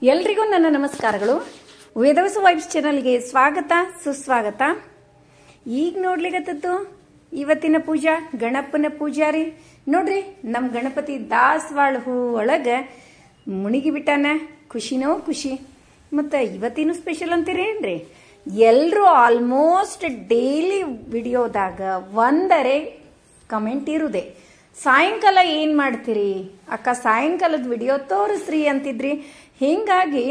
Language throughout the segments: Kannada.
ಎಲ್ರಿಗೂ ನನ್ನ ನಮಸ್ಕಾರಗಳು. ವೇದವಸ ವೈಬ್ಸ್ ಚಾನಲ್ಗೆ ಸ್ವಾಗತ ಸುಸ್ವಾಗತ. ಈಗ ನೋಡ್ಲಿಗತ್ತದ್ದು ಇವತ್ತಿನ ಪೂಜಾ ಗಣಪನ ಪೂಜಾರಿ ನೋಡ್ರಿ. ನಮ್ಮ ಗಣಪತಿ ದಾಸವಾಳ ಹೂ ಒಳಗ ಮುಣಿಗಿ ಬಿಟ್ಟಾನ. ಖುಷಿನೋ ಖುಷಿ. ಮತ್ತು ಇವತ್ತಿನ ಸ್ಪೆಷಲ್ ಅಂತೀರೇನ್ರಿ? ಎಲ್ಲರೂ ಆಲ್ಮೋಸ್ಟ್ ಡೈಲಿ ವಿಡಿಯೋದಾಗ ಒಂದರೆ ಕಮೆಂಟ್ ಇರುದೆ, ಸಾಯಂಕಾಲ ಏನು ಮಾಡ್ತೀರಿ ಅಕ್ಕ, ಸಾಯಂಕಾಲದ ವಿಡಿಯೋ ತೋರಿಸ್ರಿ ಅಂತಿದ್ರಿ. ಹೀಗಾಗಿ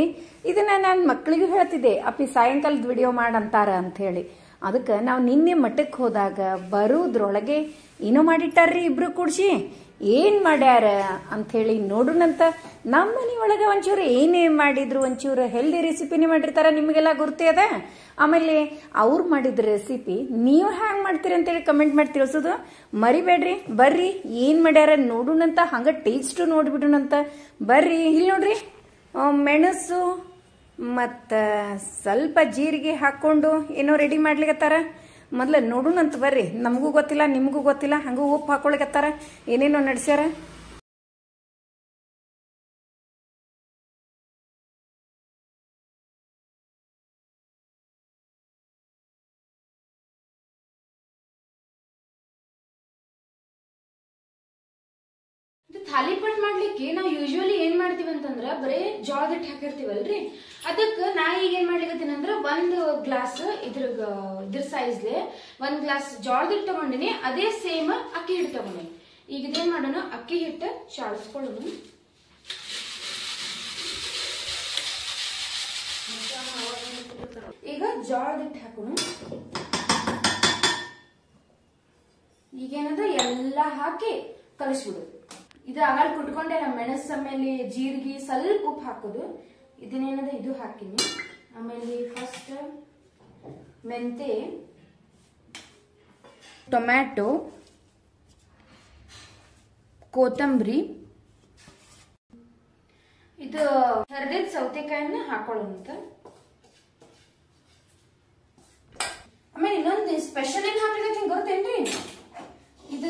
ಇದನ್ನ ನಾನು ಮಕ್ಕಳಿಗೂ ಹೇಳ್ತಿದ್ದೆ, ಅಪ್ಪಿ ಸಾಯಂಕಾಲದ ವಿಡಿಯೋ ಮಾಡಂತಾರ ಅಂತ ಹೇಳಿ. ಅದಕ್ಕೆ ನಾವು ನಿನ್ನೆ ಮಠಕ್ಕೆ ಹೋದಾಗ ಬರುವುದ್ರೊಳಗೆ ಏನೋ ಮಾಡಿಟ್ಟಾರ್ರಿ ಇಬ್ರು ಕೂಡ್ಸಿ. ಏನ್ ಮಾಡ್ಯಾರ ಅಂಥೇಳಿ ನೋಡೋಣಂತ. ನಮ್ಮ ಮನೆ ಒಳಗೆ ಒಂಚೂರು ಏನೇ ಮಾಡಿದ್ರು ಒಂಚೂರು ಹೆಲ್ದಿ ರೆಸಿಪಿನೇ ಮಾಡಿರ್ತಾರ, ನಿಮಗೆಲ್ಲ ಗುರ್ತೇ ಅದ. ಆಮೇಲೆ ಅವ್ರು ಮಾಡಿದ ರೆಸಿಪಿ ನೀವು ಹ್ಯಾಂಗ್ ಮಾಡ್ತೀರಿ ಅಂತೇಳಿ ಕಮೆಂಟ್ ಮಾಡಿ ತಿಳಿಸೋದು ಮರಿಬೇಡ್ರಿ. ಬರ್ರಿ ಏನ್ ಮಾಡ್ಯಾರ ನೋಡೋಣಂತ, ಹಂಗ ಟೇಸ್ಟ್ ನೋಡ್ಬಿಡೋಣಂತ. ಬರ್ರಿ. ಇಲ್ಲಿ ನೋಡ್ರಿ, ಮೆಣಸು ಮತ್ತು ಸ್ವಲ್ಪ ಜೀರಿಗೆ ಹಾಕ್ಕೊಂಡು ಏನೋ ರೆಡಿ ಮಾಡ್ಲಿಕತ್ತಾರ. ಮೊದ್ಲು ನೋಡೋಣಂತ ಬರ್ರಿ. ನಮಗೂ ಗೊತ್ತಿಲ್ಲ ನಿಮಗೂ ಗೊತ್ತಿಲ್ಲ, ಹಂಗೂ ಉಪ್ಪು ಹಾಕೊಳಕತ್ತಾರ, ಏನೇನೋ ನಡೆಸ್ಯಾರ. ಥಾಲಿಪಟ್ ಮಾಡ್ಲಿಕ್ಕೆ ನಾವು ಯೂಶುವಲಿ ಏನ್ ಮಾಡ್ತೀವಿ ಅಂತಂದ್ರ ಬರೇ ಜೋಳದ ಹಿಟ್ಟು ಹಾಕಿರ್ತೀವಲ್ರಿ. ಅದಕ್ಕೆ ನಾ ಈಗ ಏನ್ ಮಾಡ್ಲಿಕತ್ತೀನಿ ಅಂದ್ರ ಒಂದು ಗ್ಲಾಸ್ ಇದ್ರ ಸೈಜ್ಲೆ 1 ಗ್ಲಾಸ್ ಜೋಳದ ಹಿಟ್ಟು ತಗೊಂಡಿನಿ. ಅದೇ ಸೇಮ್ ಅಕ್ಕಿ ಹಿಟ್ಟು ತಗೊಂಡಿನಿ. ಈಗ ಇದೇನ್ ಮಾಡೋಣ, ಅಕ್ಕಿ ಹಿಟ್ಟು ಚಾಳಿಸ್ಕೊಳ್ಳೋಣ. ಈಗ ಜೋಳದ ಹಿಟ್ಟು ಹಾಕೋಣ. ಈಗೇನದ ಎಲ್ಲ ಹಾಕಿ ಕಲಿಸ್ಬಿಡುದು. ಇದು ಆಗಾಳ ಕುಟ್ಕೊಂಡೆ ನಮ್ಮ ಮೆಣಸು, ಆಮೇಲೆ ಜೀರಿಗೆ, ಸ್ವಲ್ಪ ಉಪ್ಪು ಹಾಕೋದು. ಇದನ್ನೇನದ ಇದು ಹಾಕಿನಿ. ಆಮೇಲೆ ಫಸ್ಟ್ ಮೆಂತೆ, ಟೊಮ್ಯಾಟೊ, ಕೊತ್ತಂಬರಿ, ಇದು ಹರಿದಿದ ಸೌತೆಕಾಯಿನ ಹಾಕೊಳ್ಳೋಣ. ಆಮೇಲೆ ಇನ್ನೊಂದು ಸ್ಪೆಷಲ್ ಏನ್ ಹಾಕ್ಲಿಕ್ಕೆ ಗೊತ್ತೇನ್ರಿ? ಇದು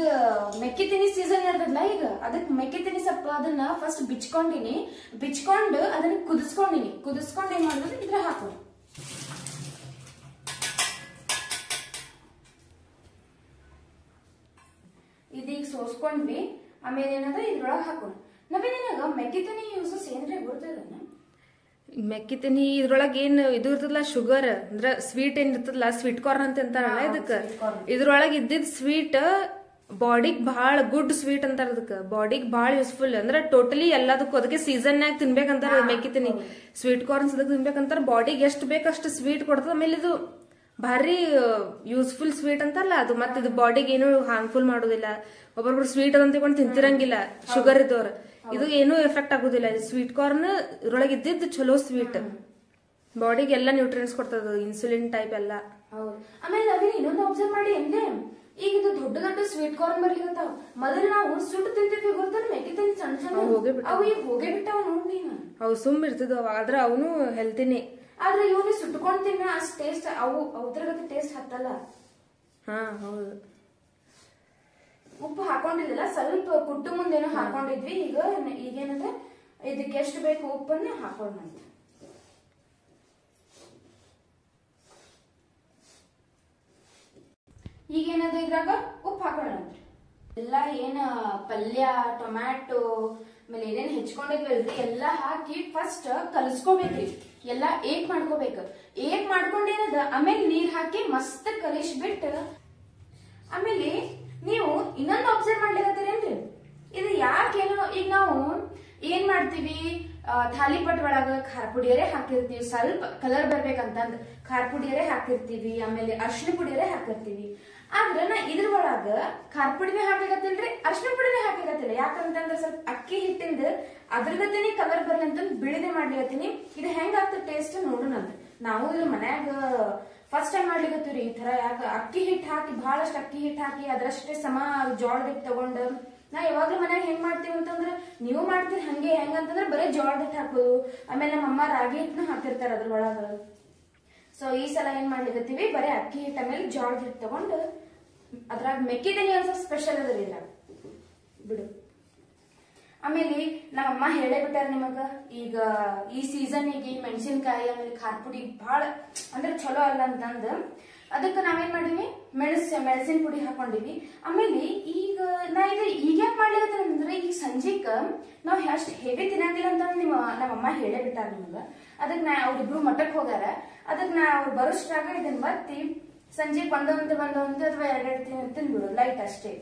ಮೆಕ್ಕಿ ತಿನ್ನಿ ಸೀಸನ್ ನಡೆದಲ್ಲ ಈಗ, ಅದಕ್ಕೆ ಮೆಕ್ಕಿ ತಿನ್ನಿ ಸ್ವಲ್ಪ ಅದನ್ನ ಫಸ್ಟ್ ಬಿಚ್ಕೊಂಡಿನಿ. ಬಿಚ್ಕೊಂಡು ಅದನ್ನ ಕುದಿಸ್ಕೊಂಡಿನಿ. ಕುದಿಸ್ಕೊಂಡು ಏನ್ ಮಾಡೋದು, ಇದ್ರ ಹಾಕೋಣ. ಇದೀಗ ಸೋಸ್ಕೊಂಡ್ವಿ. ಆಮೇಲೆ ಏನದ ಇದ್ರೊಳಗೆ ಹಾಕೋಣ. ನಾವೇನಾಗ ಮೆಕ್ಕಿ ತಿನ್ನಿ ಯೂಸಸ್ ಏನ್ರೆ ಗೊತ್ತದನ್ನ? ಮೆಕ್ಕಿ ತಿನ್ನಿ ಇದ್ರೊಳಗೆ ಏನ್ ಇದು ಇರ್ತದಲ್ಲ, ಶುಗರ್ ಅಂದ್ರ ಸ್ವೀಟ್ ಏನ್ ಇರ್ತದಲ್ಲ, ಸ್ವೀಟ್ ಕಾರ್ನ್ ಅಂತ ಅಂತಾರಲ್ಲ ಇದಕ್ಕ. ಇದ್ರೊಳಗೆ ಇದ್ದಿದ್ ಸ್ವೀಟ್ ಬಾಡಿಗ್ ಬಹಳ ಗುಡ್ ಸ್ವೀಟ್ ಅಂತಾರ. ಅದಕ್ಕ ಬಾಡಿಗ್ ಬಹಳ ಯೂಸ್ಫುಲ್. ಅಂದ್ರ ಟೋಟಲಿ ಎಲ್ಲದಕ್ಕೂ ಅದಕ್ಕೆ ಸೀಸನ್ನಾಗ ತಿನ್ಬೇಕಂತಾರ. ಮೆಕ್ಕಿ ತಿನ್ನಿ ಸ್ವೀಟ್ ಕಾರ್ನ್ಸ್ ಅದಕ್ಕೆ ತಿನ್ಬೇಕಂತಾರ. ಬಾಡಿಗೆ ಎಷ್ಟು ಬೇಕಷ್ಟು ಸ್ವೀಟ್ ಕೊಡ್ತದ. ಆಮೇಲೆ ಇದು ಭಾರಿ ಯೂಸ್ಫುಲ್ ಸ್ವೀಟ್ ಅಂತಾರಲ್ಲ ಅದು. ಮತ್ತೆ ಇದು ಬಾಡಿಗೆ ಏನು ಹಾರ್ಮ್ಫುಲ್ ಮಾಡೋದಿಲ್ಲ. ಒಬ್ಬೊಬ್ರು ಸ್ವೀಟ್ ಅದಂತ ತಿಳ್ಕೊಂಡು ತಿಂತಿರಂಗಿಲ್ಲ ಶುಗರ್ ಇದ್ದವ್ರು. ಇದು ಏನೂ ಎಫೆಕ್ಟ್ ಆಗೋದಿಲ್ಲ. ಸ್ವೀಟ್ ಕಾರ್ನ್ ಇದ್ರೊಳಗೆ ಇದ್ದಿದ್ದು ಚಲೋ ಸ್ವೀಟ್. ಬಾಡಿಗೆ ಎಲ್ಲ ನ್ಯೂಟ್ರಿಯೆಂಟ್ಸ್ ಕೊಡ್ತದ, ಇನ್ಸುಲಿನ್ ಟೈಪ್ ಎಲ್ಲ. ಆಮೇಲೆ ನಾವೇನು ಇನ್ನೊಂದು ಅಬ್ಸರ್ವ್ ಮಾಡಿ ಅಂದ್ರೆ, ಈಗ ಇದು ದೊಡ್ಡ ದೊಡ್ಡ ಸ್ವೀಟ್ ಕಾರ್ನ್ ಬರ್ಲಿಕತ್ತಾವ. ಮೊದಲು ನಾವು ಸುಟ್ಟು ತಿಂತಿದ್ವಿ ಗೊತ್ತ, ಮೆಕ್ಕಿ ತಿಂದು ಸಣ್ಣ ಸಣ್ಣ ಅವು ಈಗ ಹೋಗೇ ಬಿಟ್ಟಾವ ನೋಡಿ. ಅವು ಸುಮ್ ಇರ್ತಿದ್ವ, ಆದ್ರೆ ಅವನು ಹೆಲ್ತಿನೇ. ಆದ್ರೆ ಇವನು ಸುಟ್ಕೊಂಡ್ ತಿನ್ನ ಅಷ್ಟ್ ಟೇಸ್ಟ್ ಅವು ಅದ್ರಗತ್ತೆ ಟೇಸ್ಟ್ ಹತ್ತಲ್ಲ. ಹಾ ಹೌದು. ಉಪ್ಪು ಹಾಕೊಂಡಿಲ್ಲ, ಸ್ವಲ್ಪ ಕುಟ್ಟು ಮುಂದೇನೋ ಹಾಕೊಂಡಿದ್ವಿ. ಈಗೇನಂದ್ರೆ ಇದಕ್ಕೆ ಎಷ್ಟು ಬೇಕು ಉಪ್ಪನ್ನ ಹಾಕೊಳ್ಳೋಣ. ಈಗೇನದ ಇದ್ರಾಗ ಉಪ್ಪು ಹಾಕೊಳ್ಳೋಣ. ಎಲ್ಲ ಏನ ಪಲ್ಯ, ಟೊಮ್ಯಾಟೊ, ಆಮೇಲೆ ಏನೇನ್ ಹೆಚ್ಕೊಂಡಿದ್ವಲ್ರಿ ಎಲ್ಲ ಹಾಕಿ ಫಸ್ಟ್ ಕಲಿಸ್ಕೋಬೇಕ್ರಿ. ಎಲ್ಲ ಏಕ್ ಮಾಡ್ಕೋಬೇಕು. ಏಕ್ ಮಾಡ್ಕೊಂಡೇನದ ಆಮೇಲೆ ನೀರ್ ಹಾಕಿ ಮಸ್ತ್ ಕಲಿಸ್ಬಿಟ್ಟು, ಆಮೇಲೆ ನೀವು ಇನ್ನೊಂದು ಅಬ್ಸರ್ವ್ ಮಾಡ್ಲಿಕತ್ತೀರೇನ್ರಿ? ಇದು ಯಾಕೇನೋ ಈಗ ನಾವು ಏನ್ ಮಾಡ್ತೀವಿ, ಥಾಲಿಪಟ್ ಒಳಗ ಖಾರ ಪುಡಿಯರೇ ಹಾಕಿರ್ತೀವಿ. ಸ್ವಲ್ಪ ಕಲರ್ ಬರ್ಬೇಕಂತಂದ್ ಖಾರ ಪುಡಿಯರೇ ಹಾಕಿರ್ತೀವಿ. ಆಮೇಲೆ ಅರ್ಶಿನ ಪುಡಿಯರೇ ಹಾಕಿರ್ತೀವಿ. ಆದ್ರ ನಾ ಇದ್ರ ಒಳಗ ಖಾರ ಪುಡಿನೇ ಹಾಕ್ಲಿಕತ್ತಿಲ್ರಿ, ಅರ್ಶಿನ ಪುಡಿನೇ ಹಾಕ್ಲಿಕತ್ತಿಲ್ಲ. ಯಾಕಂತಂದ್ರೆ ಸ್ವಲ್ಪ ಅಕ್ಕಿ ಹಿಟ್ಟಿಂದ ಅದ್ರಗತಿನೇ ಕಲರ್ ಬರ್ಲಿ ಅಂತ ಬಿಳಿದೆ ಮಾಡ್ಲಿಕತ್ತೀನಿ. ಇದು ಹೆಂಗಾಗ್ತದೆ ಟೇಸ್ಟ್ ನೋಡೋಣ ಅಂತ. ನಾವು ಇಲ್ಲಿ ಮನ್ಯಾಗ ಫಸ್ಟ್ ಟೈಮ್ ಮಾಡ್ಲಿಕತ್ತೀವ್ರಿ ಈ ತರ. ಯಾಕ ಅಕ್ಕಿ ಹಿಟ್ಟು ಹಾಕಿ, ಬಹಳಷ್ಟು ಅಕ್ಕಿ ಹಿಟ್ಟು ಹಾಕಿ ಅದ್ರಷ್ಟೇ ಸಮ ಜೋಳದ ಹಿಟ್ಟು ತಗೊಂಡು ನಾ ಯಾವಾಗ್ಲೂ ಮನ್ಯಾಗ ಹೆಂಗ್ ಮಾಡ್ತೀವಿ ಅಂತಂದ್ರೆ, ನೀವು ಮಾಡ್ತೀರಿ ಹಂಗೆ. ಹೆಂಗಂತಂದ್ರೆ ಬರೀ ಜೋಳದ ಹಿಟ್ಟು ಹಾಕೋದು. ಆಮೇಲೆ ನಮ್ಮಮ್ಮ ರಾಗಿ ಹಿಟ್ಟನ ಹಾಕಿರ್ತಾರ ಅದ್ರೊಳಗ. ಸೊ ಈ ಸಲ ಏನ್ ಮಾಡ್ಲಿಕತ್ತೀವಿ, ಬರೀ ಅಕ್ಕಿ ಹಿಟ್ಟ ಮೇಲೆ ಜೋಳದ ಹಿಟ್ಟು ತಗೊಂಡು ಅದ್ರಾಗ ಮೆಕ್ಕಿದನಿ ಅಂತ ಸ್ಪೆಷಲ್ ಅದ್ರಿ ಇದ್ರಾಗ ಬಿಡು. ಆಮೇಲೆ ನಮ್ಮಮ್ಮ ಹೇಳೇ ಬಿಟ್ಟಾರ ನಿಮಗ, ಈಗ ಈ ಸೀಸನ್ನಿಗೆ ಮೆಣಸಿನಕಾಯಿ ಆಮೇಲೆ ಖಾರ ಪುಡಿ ಬಹಳ ಅಂದ್ರೆ ಚಲೋ ಅಲ್ಲ ಅಂತಂದು ಅದಕ್ಕೆ ನಾವೇನ್ ಮಾಡೀವಿ, ಮೆಣಸಿನ ಪುಡಿ ಹಾಕೊಂಡಿವಿ. ಆಮೇಲೆ ಈಗ ನಾ ಇದು ಈಗ ಯಾಕೆ ಮಾಡ್ಲಿಕ್ಕೆ ಅಂದ್ರೆ ಈಗ ಸಂಜೆಕ್ ನಾವ್ ಅಷ್ಟ್ ಹೆವಿ ತಿನ್ನಂಗಿಲ್ಲ ಅಂತ ನಮ್ಮಮ್ಮ ಹೇಳೇ ಬಿಟ್ಟಾರ ನಿಮಗ. ಅದಕ್ಕೆ ಅವ್ರಿಬ್ರು ಮಠಕ್ ಹೋಗ್ಯಾರ. ಅದಕ್ಕೆ ನಾ ಅವ್ರು ಬರೋಷ್ಟ್ರಾಗ ಇದನ್ನ ಬತ್ತಿ ಸಂಜೆಗ್ ಒಂದೊಂದು ಅಥವಾ ಎರಡೆರಡು ತಿನ್ಬಿಡು ಲೈಟ್ ಅಷ್ಟೇ.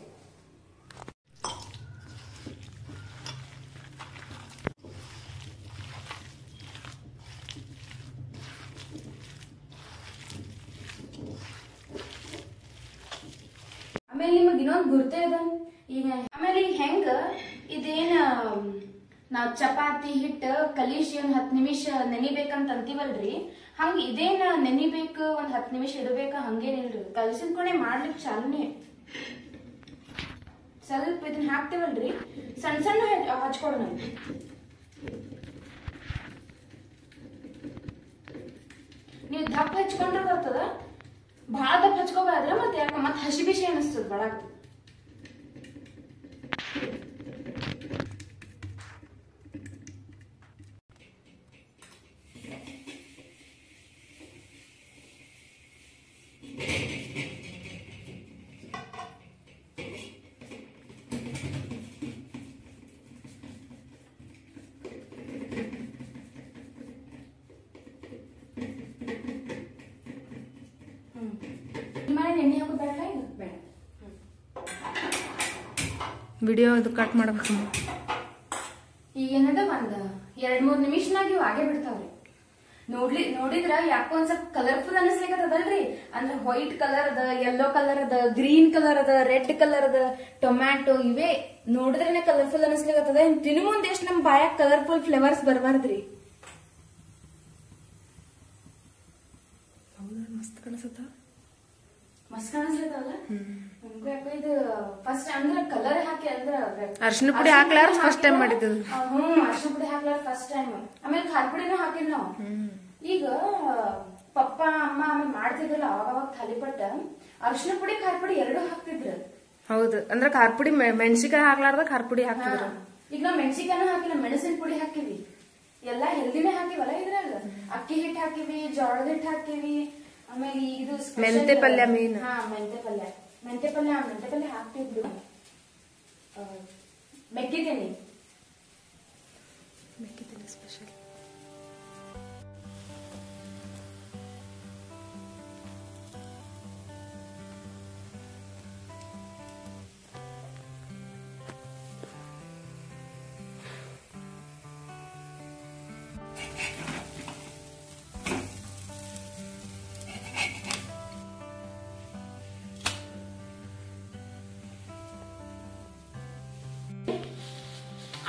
ಆಮೇಲೆ ನಿಮಗ್ ಇನ್ನೊಂದು ಗುರ್ತೇ ಅದ ಈಗ. ಆಮೇಲೆ ಈಗ ಹೆಂಗ ಇದೇನ ನಾವ್ ಚಪಾತಿ ಹಿಟ್ಟ ಕಲಿಸಿ ಒಂದ್ 10 ನಿಮಿಷ ನೆನಿಬೇಕಂತ ಅಂತೀವಲ್ರಿ, ಹಂಗ ಇದೇನ ನೆನಿಬೇಕು ಒಂದ್ 10 ನಿಮಿಷ ಇಡಬೇಕ ಹಂಗೇನಿಲ್ರಿ. ಕಲಸಿದ ಕೊನೆ ಮಾಡ್ಲಿಕ್ಕೆ ಚಾಲನೆ ಸ್ವಲ್ಪ ಇದನ್ನ ಹಾಕ್ತಿವಲ್ರಿ, ಸಣ್ಣ ಸಣ್ಣ ಹಚ್ಕೊಡೋಣ. ನೀವು ದಪ್ಪ ಹಚ್ಕೊಂಡ್ರೆ ಬರ್ತದ, ಬಹಳ ದಪ್ಪ ಹಚ್ಕೋಬಾರ್ದ್ರ ಮತ್ತೆ ಯಾಕ ಮತ್ ಹಸಿ ಬಿಸಿ ಅನಿಸ್ತದ ಬಳಗ. ಎಣ್ಣೆ ಹಾಕೋದು ಬೇಡ, ಇದು ಬೇಡ. ವಿಡಿಯೋ ಅದು ಕಟ್ ಮಾಡ್ಬೇಕು. ಈಗೇನದ ಒಂದ್ 2-3 ನಿಮಿಷನಾಗ ಇವ್ ಆಗೇ ಬಿಡ್ತಾವ್ರಿ. ನೋಡಿದ್ರ ಯಾಕೋ ಒಂದ್ ಸ್ವಲ್ಪ ಕಲರ್ಫುಲ್ ಅನಿಸ್ಲಿಕ್ಕದಲ್ರಿ. ಅಂದ್ರೆ ವೈಟ್ ಕಲರ್ ಅದ, ಯೆಲ್ಲೋ ಕಲರ್ ಅದ, ಗ್ರೀನ್ ಕಲರ್ ಅದ, ರೆಡ್ ಕಲರ್ ಅದ, ಟೊಮ್ಯಾಟೊ ಇವೇ ನೋಡಿದ್ರೇನೆ ಕಲರ್ಫುಲ್ ಅನಿಸ್ಲಿಕ್ಕದ. ತಿನ್ನು ಮುಂದೆ ಎಷ್ಟ್ ನಮ್ ಬಾಯಾಗ ಕಲರ್ಫುಲ್ ಫ್ಲೇವರ್ಸ್ ಬರ್ಬಾರ್ದ್ರಿ. ಮಸ್ತ್ ಕಾಣಿಸುತ್ತ, ಮಸ್ತ್ ಕಾಣಿಸ್ಲತ್ತಲ್ಲ. ನಮ್ಗೂ ಯಾಕೋ ಇದು ಫಸ್ಟ್ ಅಂದ್ರೆ ಕಲರ್ ಹಾಕಿ ಅಂದ್ರೆ ಅರ್ಶಿನ ಪುಡಿ ಹಾಕ್ಲಾರ ಫಸ್ಟ್ ಟೈಮ್ ಮಾಡಿದ್ದು. ಅರ್ಶಿನ ಪುಡಿ ಹಾಕ್ಲಾರ ಫಸ್ಟ್ ಟೈಮ್. ಆಮೇಲೆ ಖಾರ ಪುಡಿನೂ ಹಾಕಿದ್ ನಾವು. ಈಗ ಪಪ್ಪ ಅಮ್ಮ ಆಮೇಲೆ ಮಾಡ್ತಿದ್ರಲ್ಲ ಅವಾಗ ಥಾಲಿಪಟ್ಟ ಅರ್ಶಿನ ಪುಡಿ ಖಾರ ಪುಡಿ ಎರಡು ಹಾಕ್ತಿದ್ರು. ಹೌದು, ಅಂದ್ರೆ ಖಾರ ಪುಡಿ ಮೆಣಸಿಕಾಯಿ ಹಾಕ್ಲಾರ್ದ ಖಾರ ಪುಡಿ ಹಾಕ್ತಿದ್ರು. ಈಗ ನಾವ್ ಮೆಣಸಿಕಾಯಿನೂ ಹಾಕಿಲ್ಲ, ಮೆಣಸಿನ ಪುಡಿ ಹಾಕಿವಿ. ಎಲ್ಲಾ ಹೆಲ್ದಿನೇ ಹಾಕಿವಲ್ಲ ಇದ್ರಾಗ. ಅಕ್ಕಿ ಹಿಟ್ಟು ಹಾಕಿವಿ, ಜೋಳದ ಹಿಟ್ಟು ಹಾಕಿವಿ. ಆಮೇಲೆ ಇದು ಮೆಂತೆ ಪಲ್ಯ ಮೀನ್. ಮೆಂತೆ ಪಲ್ಯ ಹಾಕ್ತಿದ್ರು. ಮೆಕ್ಕಿತೇನೆ ಸ್ಪೆಷಲ್.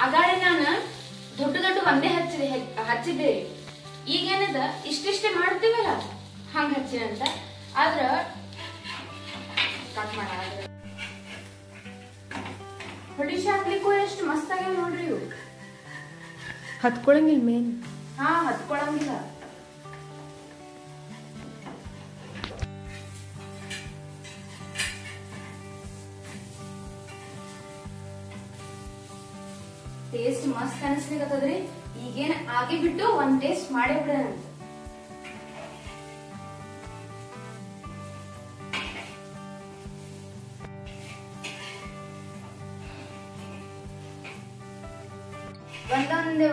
ಆಗಾಳೆ ನಾನು ದೊಡ್ಡ ಒಂದೇ ಹಚ್ಚಿದ್ದೆ. ಈಗೇನದ ಇಷ್ಟಿಷ್ಟೇ ಮಾಡ್ತೀವಲ್ಲ ಹಂಗ ಹಚ್ಚಿನಂತ. ಆದ್ರ ಕಟ್ ಮಾಡ ಹೊಡಿಸಿ ಹಾಕ್ಲಿಕ್ಕೂ ಎಷ್ಟು ಮಸ್ತ್ ಆಗ್ಯಾವ ನೋಡ್ರಿ ಇವು. ಹತ್ಕೊಳಂಗಿಲ್ಲ ಮೇನ್. ಹತ್ಕೊಳಂಗಿಲ್ಲ. ಟೇಸ್ಟ್ ಮಸ್ತ್ ಅನಿಸ್ಲಿಕ್ಕತ್ತದ್ರಿ. ಈಗೇನ್ ಆಗಿ ಬಿಟ್ಟು ಒಂದ್ ಟೇಸ್ಟ್ ಮಾಡೇ ಬಿಡೋಣ.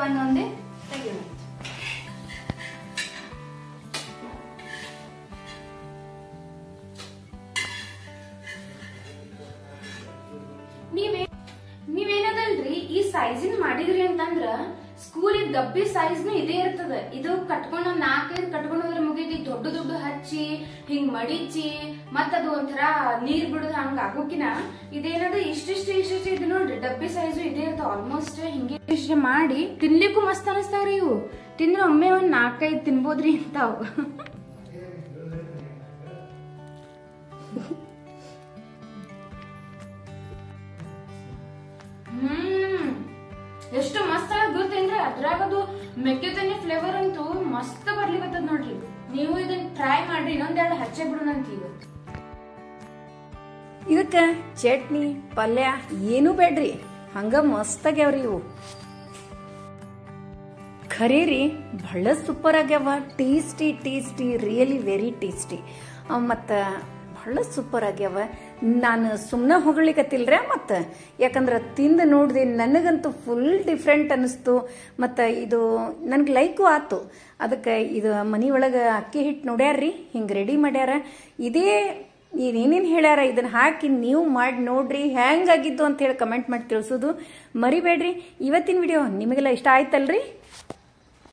ಒಂದೊಂದೇ ತೆಗಿಯೋಣ. ನೀವೇನದಲ್ರಿ ಈ ಸೈಜಿನ್ ಮಾಡಿದ್ರಿ ಅಂತಂದ್ರ ಸ್ಕೂಲಿಗೆ ಡಬ್ಬಿ ಸೈಜ್ನು ಇದೇ ಇರ್ತದ. ಇದು ಕಟ್ಕೊಂಡ್ 4-5 ಕಟ್ಕೊಂಡೋದ್ರ ಮುಗಿದು ದೊಡ್ಡ ಹಚ್ಚಿ ಹಿಂಗ್ ಮಡಿಚಿ ಮತ್ತದು ಒಂಥರ ನೀರ್ ಬಿಡುದು ಹಂಗ ಆಗೋಕಿನ ಇದೇನದ ಇಷ್ಟಿಷ್ಟು ಇದು ನೋಡ್ರಿ ಡಬ್ಬಿ ಸೈಜು ಇದೇ ಇರ್ತಾವ. ಆಲ್ಮೋಸ್ಟ್ ಹಿಂಗೆ ಇಷ್ಟ ಮಾಡಿ ತಿನ್ಲಿಕ್ಕೂ ಮಸ್ತ್ ಅನಿಸ್ತಾವ್ರಿ ಇವು. ತಿಂದ್ರೆ ಒಮ್ಮೆ ಒಂದ್ 4-5 ತಿನ್ಬೋದ್ರಿ ಇಂತಾವ್. ಎಷ್ಟು ಮಸ್ತ್ ಆಗ ಗೊತ್ತೇನ್ರಿ. ಅದ್ರಾಗದು ಮೆಕ್ಕೆತೆನೆ ಫ್ಲೇವರ್ ಅಂತೂ ಮಸ್ತ್ ಬರ್ಲಿಕತ್ತದ ನೋಡ್ರಿ. ನೀವು ಇದನ್ನ ಟ್ರೈ ಮಾಡ್ರಿ. ಇನ್ನೊಂದೆರಡು ಹಚ್ಚೆ ಬಿಡೋಣಂತ. ಈಗ ಇದಕ್ಕ ಚಟ್ನಿ ಪಲ್ಯ ಏನೂ ಬೇಡ್ರಿ, ಹಂಗ ಮಸ್ತಾಗ್ಯಾವ್ರಿ ಇವು. ಖರೀ ರೀ ಬಹಳ ಸೂಪರ್ ಆಗ್ಯಾವ. Tasty tasty, really very tasty. ಮತ್ತು ಬಹಳ ಸೂಪರ್ ಆಗ್ಯಾವ. ನಾನು ಸುಮ್ಮನೆ ಹೊಗಳಿಕತ್ತಿಲ್ರ, ಮತ್ತು ಯಾಕಂದ್ರೆ ತಿಂದು ನೋಡಿದೆ, ನನಗಂತೂ ಫುಲ್ ಡಿಫ್ರೆಂಟ್ ಅನ್ನಿಸ್ತು. ಮತ್ತು ಇದು ನನಗೆ ಲೈಕು ಆಯ್ತು. ಅದಕ್ಕೆ ಇದು ಮನೆ ಒಳಗೆ ಅಕ್ಕಿ ಹಿಟ್ಟು ನೋಡ್ಯಾರ್ರಿ, ಹಿಂಗೆ ರೆಡಿ ಮಾಡ್ಯಾರ. ಇದೇ ಏನೇನು ಹೇಳ್ಯಾರ ಇದನ್ನು ಹಾಕಿ ನೀವು ಮಾಡಿ ನೋಡ್ರಿ, ಹೆಂಗಾಗಿದ್ದು ಅಂತ ಹೇಳಿ ಕಮೆಂಟ್ ಮಾಡಿ ತಿಳಿಸೋದು ಮರಿಬೇಡ್ರಿ. ಇವತ್ತಿನ ವಿಡಿಯೋ ನಿಮಗೆಲ್ಲ ಇಷ್ಟ ಆಯ್ತಲ್ರಿ?